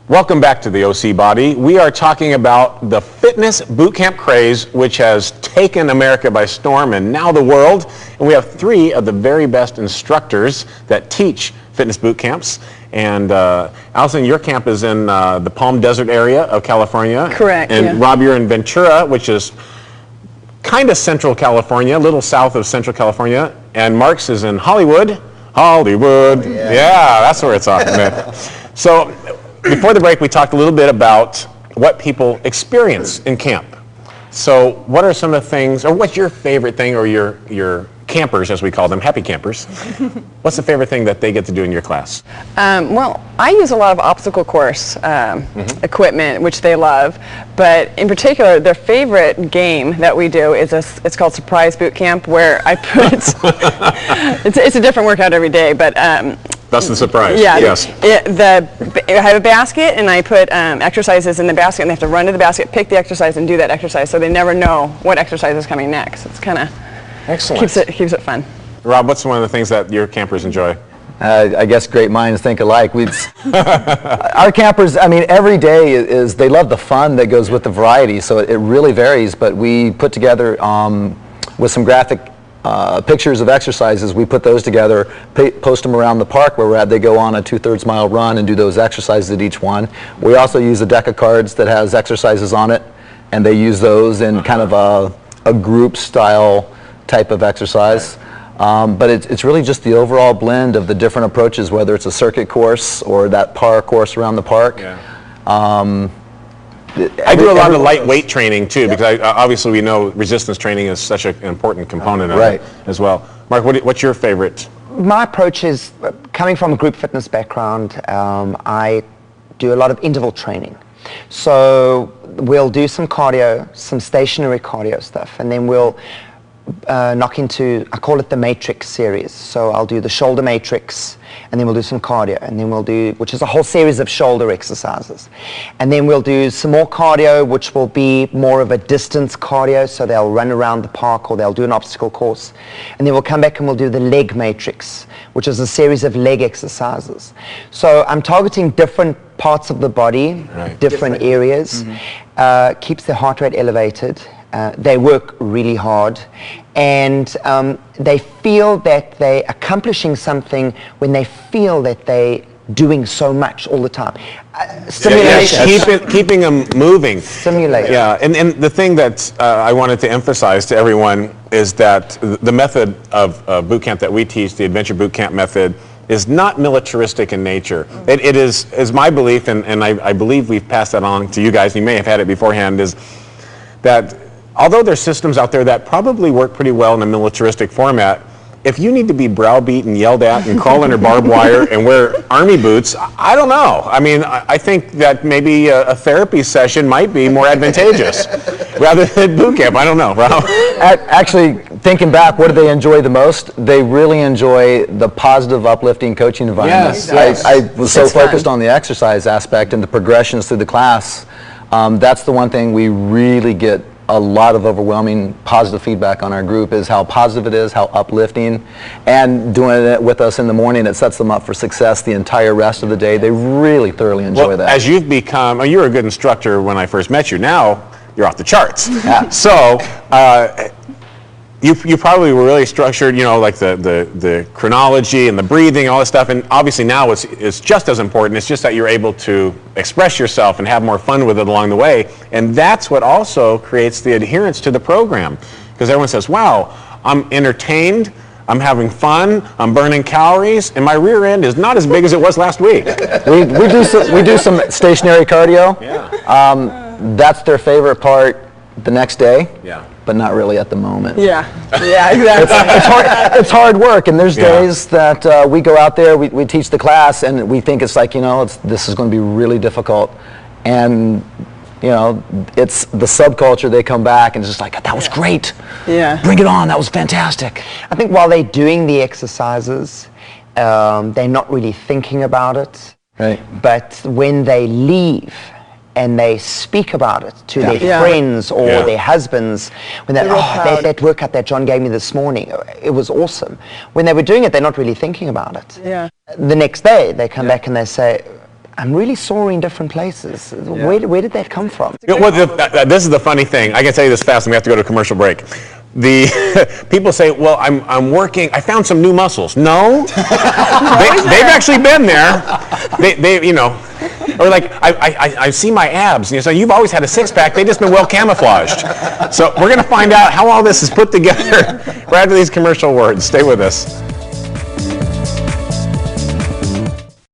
Welcome back to the OC Body. We are talking about the fitness boot camp craze, which has taken America by storm and now the world. And we have three of the very best instructors that teach fitness boot camps. And Allison, your camp is in the Palm Desert area of California. Correct. And Rob, you're in Ventura, which is kind of Central California, a little south of Central California. And Mark's is in Hollywood. Hollywood. Yeah, that's where it's at. So before the break, we talked a little bit about what people experience in camp. So what are some of the things, or what's your favorite thing, or your campers, as we call them, happy campers, what's the favorite thing that they get to do in your class? Well, I use a lot of obstacle course equipment, which they love, but in particular, their favorite game that we do is it's called Surprise Boot Camp, where I put, it's a different workout every day, but that's the surprise. Yeah. Yes. I have a basket, and I put exercises in the basket, and they have to run to the basket, pick the exercise, and do that exercise, so they never know what exercise is coming next. It's kind of keeps it fun. Rob, what's one of the things that your campers enjoy? I guess great minds think alike. Our campers, I mean, every day they love the fun that goes with the variety, so it really varies, but we put together with some graphic pictures of exercises. We put those together, post them around the park where we're at. They go on a 2/3 mile run and do those exercises at each one. We also use a deck of cards that has exercises on it, and they use those in kind of a group style type of exercise. But it's really just the overall blend of the different approaches, whether it's a circuit course or that par course around the park. Yeah. I do a lot of lightweight training too, because obviously we know resistance training is such an important component of it as well. Mark, what's your favorite? My approach is, coming from a group fitness background, I do a lot of interval training. So we'll do some cardio, some stationary cardio stuff, and then we'll knock into, I call it the matrix series. So I'll do the shoulder matrix, and then we'll do some cardio, and then we'll do, which is a whole series of shoulder exercises. And then we'll do some more cardio, which will be more of a distance cardio, so they'll run around the park or they'll do an obstacle course. And then we'll come back and we'll do the leg matrix, which is a series of leg exercises. So I'm targeting different parts of the body, different areas, keeps the heart rate elevated. They work really hard, and they feel that they're accomplishing something when they feel that they're doing so much all the time. Stimulation. Keeping them moving. Stimulation. Yeah, and the thing that I wanted to emphasize to everyone is that the method of boot camp that we teach, the adventure boot camp method, is not militaristic in nature. It is my belief, and I believe we've passed that on to you guys, you may have had it beforehand, is that although there's systems out there that probably work pretty well in a militaristic format, if you need to be browbeat and yelled at and crawl under barbed wire and wear army boots, I don't know. I mean, I think that maybe a therapy session might be more advantageous rather than boot camp. I don't know, Rob. Actually, thinking back, what do they enjoy the most? They really enjoy the positive, uplifting coaching environment. Yes. I was so focused on the exercise aspect and the progressions through the class. That's the one thing we really get a lot of overwhelming positive feedback on our group, is how positive it is, how uplifting, and doing it with us in the morning, it sets them up for success the entire rest of the day. They really thoroughly enjoy that. As you've become, you were a good instructor when I first met you. Now you're off the charts. Yeah. So you probably were really structured, like the chronology and the breathing, all this stuff, and obviously now it's just as important. It's just that you're able to express yourself and have more fun with it along the way, and that's what also creates the adherence to the program, because everyone says, wow, I'm entertained, I'm having fun, I'm burning calories, and my rear end is not as big as it was last week. we do some stationary cardio. Yeah. That's their favorite part the next day. Yeah. But not really at the moment. Yeah, exactly. It's hard work, and there's days that we go out there, we teach the class, and we think it's like, this is going to be really difficult, and it's the subculture. They come back and it's just like, that was great. Yeah. Bring it on. That was fantastic. I think while they're doing the exercises, they're not really thinking about it. Right. But when they leave and they speak about it to their friends or their husbands, when they're that workout that John gave me this morning, it was awesome. When they were doing it, they're not really thinking about it. Yeah. The next day, they come back and they say, I'm really sore in different places. Where did that come from? This is the funny thing. I can tell you this fast, and we have to go to a commercial break. The people say, well, I'm working, I found some new muscles. No, they've actually been there. They you know, or like, I see my abs. So you've always had a six-pack, they've just been well camouflaged. So we're going to find out how all this is put together right after these commercial words. Stay with us.